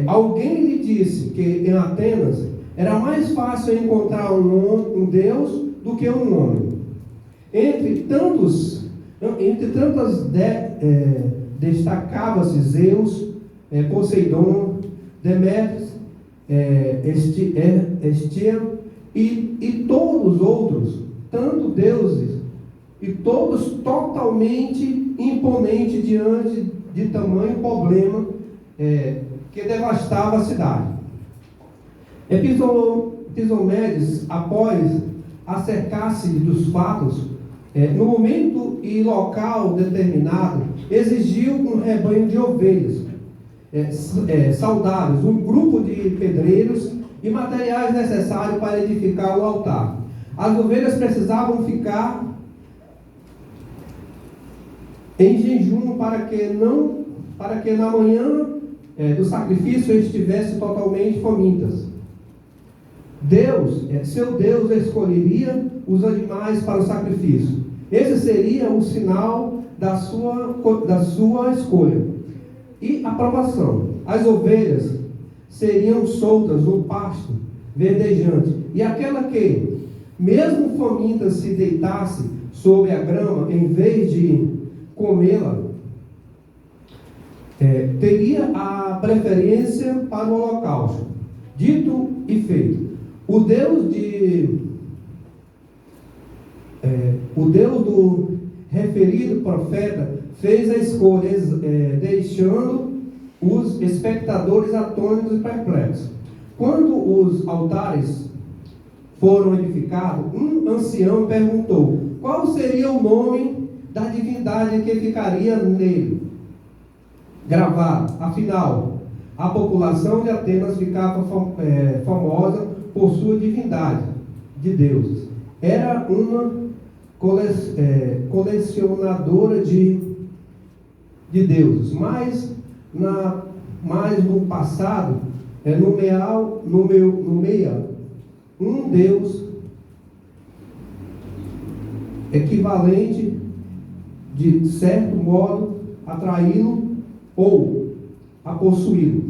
Alguém lhe disse que em Atenas era mais fácil encontrar um deus do que um homem. Entre tantas destacava-se Zeus, Poseidon, Demétrios, Hestia e todos os outros, tanto deuses, e todos totalmente imponentes diante de tamanho problema que devastava a cidade. Episomedes, após acercar-se dos fatos, no momento e local determinado, exigiu um rebanho de ovelhas saudáveis, um grupo de pedreiros e materiais necessários para edificar o altar. As ovelhas precisavam ficar em jejum para que na manhã do sacrifício estivessem totalmente famintas. Seu Deus escolheria os animais para o sacrifício. Esse seria o sinal da sua escolha e aprovação. As ovelhas seriam soltas no pasto verdejante, e aquela que, mesmo faminta, se deitasse sobre a grama em vez de comê-la, teria a preferência para o holocausto. Dito e feito. O Deus do referido profeta fez a escolha, deixando os espectadores atônitos e perplexos. Quando os altares foram edificados, um ancião perguntou qual seria o nome da divindade que ficaria nele gravado. Afinal, a população de Atenas ficava famosa por sua divindade de deuses. Era uma colecionadora de deuses, mas no passado nomeia um deus equivalente, de certo modo, atraí-lo ou a possuí-lo.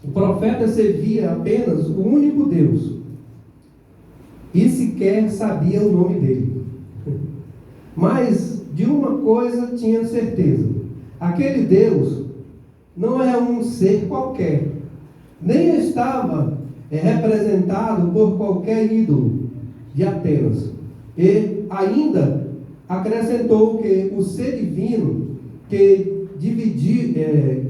O profeta servia apenas o único Deus e sequer sabia o nome dele. Mas de uma coisa tinha certeza: aquele Deus não é um ser qualquer, nem estava representado por qualquer ídolo de Atenas. E ainda acrescentou que o ser divino que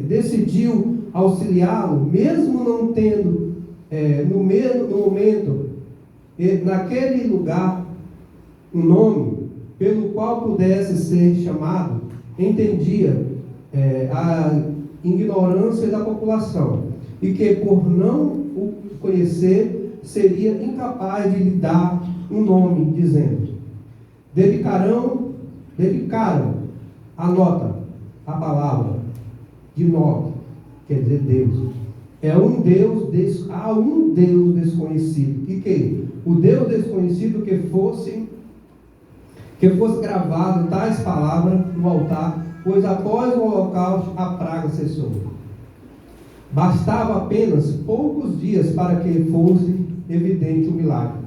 decidiu auxiliá-lo, mesmo não tendo no momento naquele lugar um nome pelo qual pudesse ser chamado, entendia a ignorância da população e que por não o conhecer seria incapaz de lhe dar um nome, dizendo: dedicaram, anota a palavra de Enoque, quer dizer Deus. Há um Deus desconhecido. E que? O Deus desconhecido que fosse gravado tais palavras no altar, pois após o holocausto a praga cessou. Bastava apenas poucos dias para que fosse evidente o milagre.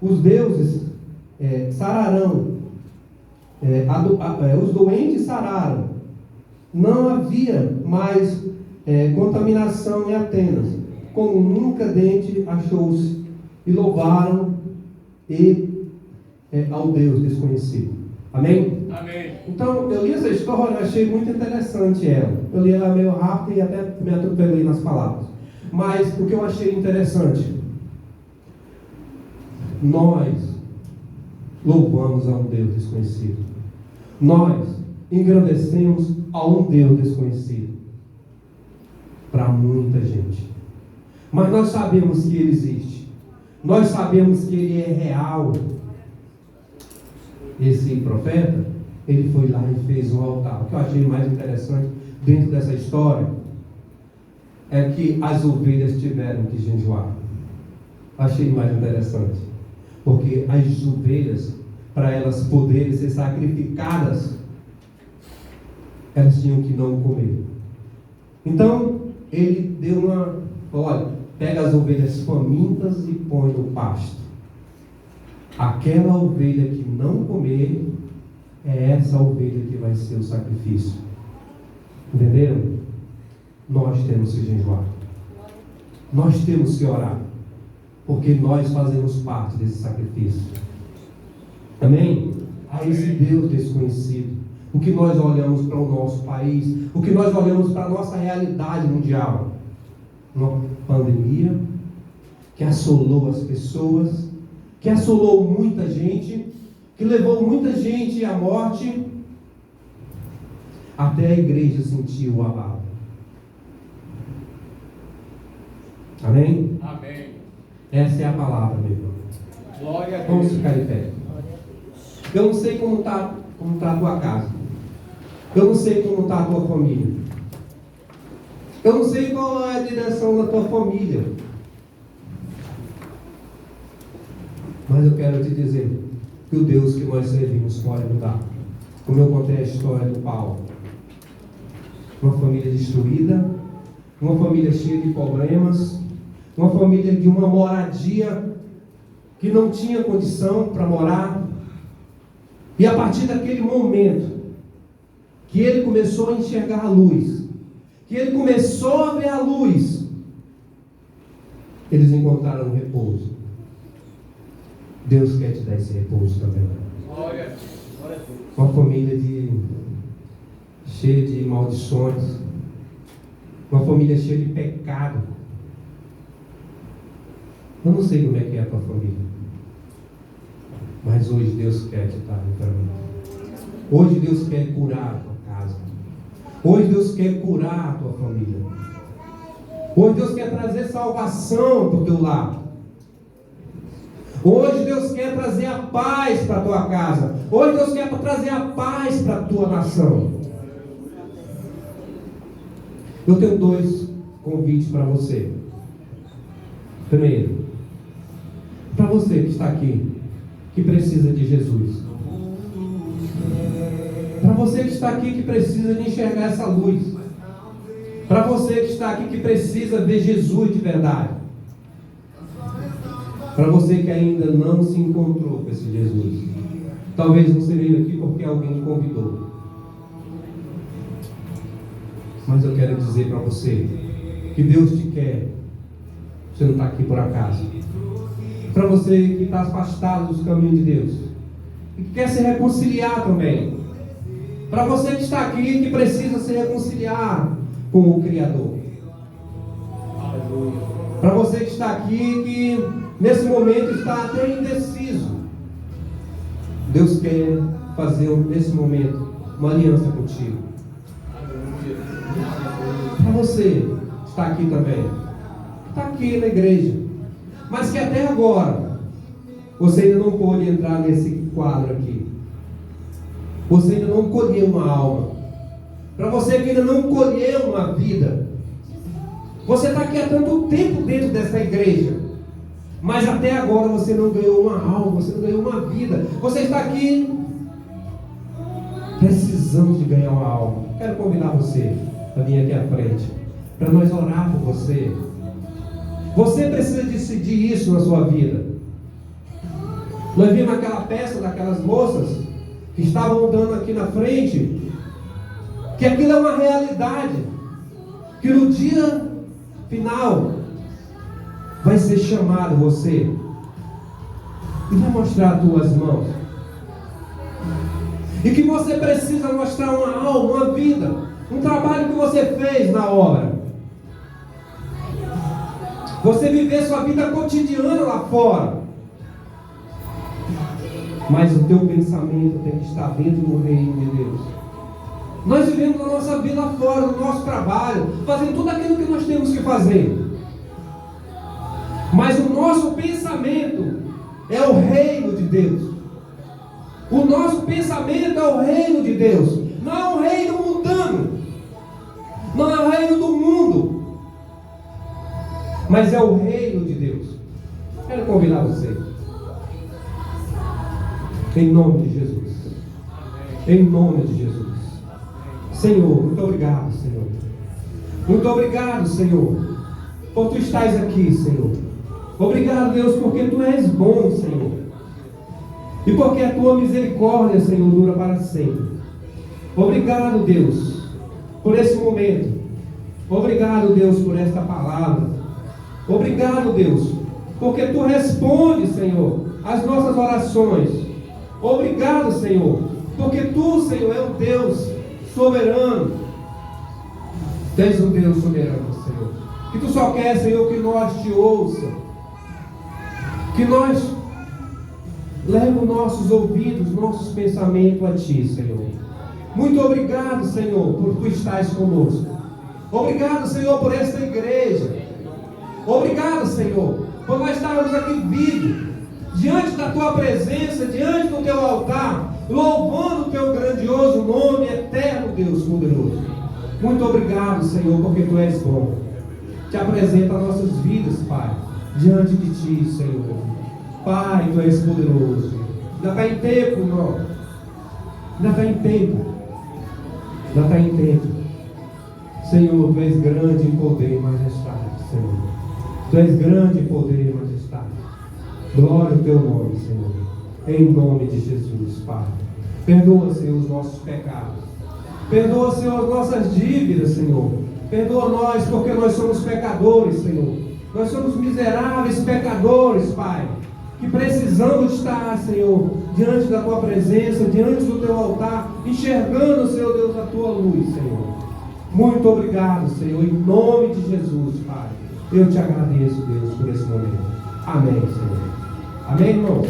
Os deuses sararão, os doentes sararam. Não havia mais contaminação em Atenas, como nunca dente achou-se, e louvaram ao Deus desconhecido. Amém? Amém. Então, eu li essa história e achei muito interessante ela. Eu li ela meio rápido e até me atropelei nas palavras. Mas o que eu achei interessante: nós louvamos a um Deus desconhecido. Nós engrandecemos a um Deus desconhecido para muita gente. Mas nós sabemos que Ele existe. Nós sabemos que Ele é real. Esse profeta, ele foi lá e fez um altar. O que eu achei mais interessante dentro dessa história é que as ovelhas tiveram que jejuar. Achei mais interessante, porque as ovelhas, para elas poderem ser sacrificadas, elas tinham que não comer. Então ele deu olha, pega as ovelhas famintas e põe no pasto. Aquela ovelha que não comer, é essa ovelha que vai ser o sacrifício. Entenderam? Nós temos que jejuar. Nós temos que orar. Porque nós fazemos parte desse sacrifício. Amém? A esse Deus desconhecido. O que nós olhamos para o nosso país, o que nós olhamos para a nossa realidade mundial. Uma pandemia que assolou as pessoas, que assolou muita gente, que levou muita gente à morte. Até a igreja sentiu o abalo. Amém? Amém. Essa é a palavra, meu irmão. Glória a Deus. Vamos ficar em pé. Eu não sei como está a tua casa. Eu não sei como está a tua família. Eu não sei qual é a direção da tua família. Mas eu quero te dizer que o Deus que nós servimos pode mudar. Como eu contei a história do Paulo. Uma família destruída, uma família cheia de problemas, uma família de uma moradia que não tinha condição para morar. E a partir daquele momento que ele começou a enxergar a luz, que ele começou a ver a luz, eles encontraram um repouso. Deus quer te dar esse repouso também. Glória a Deus. Uma família cheia de maldições, uma família cheia de pecado. Eu não sei como é que é a tua família, mas hoje Deus quer te dar livramento. Hoje Deus quer curar a tua casa. Hoje Deus quer curar a tua família. Hoje Deus quer trazer salvação para o teu lar. Hoje Deus quer trazer a paz para a tua casa. Hoje Deus quer trazer a paz para a tua nação. Eu tenho 2 convites para você. Primeiro, para você que está aqui, que precisa de Jesus. Para você que está aqui, que precisa de enxergar essa luz. Para você que está aqui, que precisa ver Jesus de verdade. Para você que ainda não se encontrou com esse Jesus. Talvez você veio aqui porque alguém convidou. Mas eu quero dizer para você que Deus te quer. Você não está aqui por acaso. Para você que está afastado dos caminhos de Deus e que quer se reconciliar também. Para você que está aqui, que precisa se reconciliar com o Criador. Para você que está aqui, que nesse momento está até indeciso. Deus quer fazer nesse momento uma aliança contigo. Para você que está aqui também, está aqui na igreja, mas que até agora você ainda não pôde entrar nesse quadro aqui. Você ainda não colheu uma alma. Para você que ainda não colheu uma vida. Você está aqui há tanto tempo dentro dessa igreja, mas até agora você não ganhou uma alma, você não ganhou uma vida. Você está aqui precisando de ganhar uma alma. Quero convidar você para vir aqui à frente, para nós orar por você. Você precisa decidir isso na sua vida. Nós vimos aquela peça daquelas moças que estavam andando aqui na frente, que aquilo é uma realidade, que no dia final vai ser chamado você e vai mostrar as tuas mãos, e que você precisa mostrar uma alma, uma vida, um trabalho que você fez na obra. Você viver sua vida cotidiana lá fora, mas o teu pensamento tem que estar dentro do reino de Deus. Nós vivemos a nossa vida lá fora, no nosso trabalho, fazendo tudo aquilo que nós temos que fazer, mas o nosso pensamento é o reino de Deus. O nosso pensamento é o reino de Deus, não é o reino mundano, não é o reino do mundo, mas é o reino de Deus. Quero convidar você, em nome de Jesus, em nome de Jesus. Senhor, muito obrigado, Senhor. Muito obrigado, Senhor, por Tu estás aqui, Senhor. Obrigado, Deus, porque Tu és bom, Senhor, e porque a Tua misericórdia, Senhor, dura para sempre. Obrigado, Deus, por esse momento. Obrigado, Deus, por esta palavra. Obrigado, Deus, porque Tu respondes, Senhor, as nossas orações. Obrigado, Senhor, porque Tu, Senhor, é um Deus soberano. Tu és um Deus soberano, Senhor, que Tu só quer, Senhor, que nós Te ouça, que nós levemos nossos ouvidos, nossos pensamentos a Ti, Senhor. Muito obrigado, Senhor, por Tu estás conosco. Obrigado, Senhor, por esta igreja. Obrigado, Senhor, por nós estarmos aqui vivos, diante da Tua presença, diante do Teu altar, louvando o Teu grandioso nome, eterno Deus poderoso. Muito obrigado, Senhor, porque Tu és bom. Te apresenta as nossas vidas, Pai, diante de Ti, Senhor. Pai, Tu és poderoso. Ainda está em tempo, irmão. Ainda está em tempo. Ainda está em tempo. Senhor, Tu és grande em poder e majestade, Senhor. Tu és grande em poder e majestade. Glória ao Teu nome, Senhor. Em nome de Jesus, Pai. Perdoa, Senhor, os nossos pecados. Perdoa, Senhor, as nossas dívidas, Senhor. Perdoa nós, porque nós somos pecadores, Senhor. Nós somos miseráveis pecadores, Pai, que precisamos estar, Senhor, diante da Tua presença, diante do Teu altar, enxergando, Senhor Deus, a Tua luz, Senhor. Muito obrigado, Senhor, em nome de Jesus, Pai. Eu Te agradeço, Deus, por esse momento. Amém, Senhor. Amém, irmão?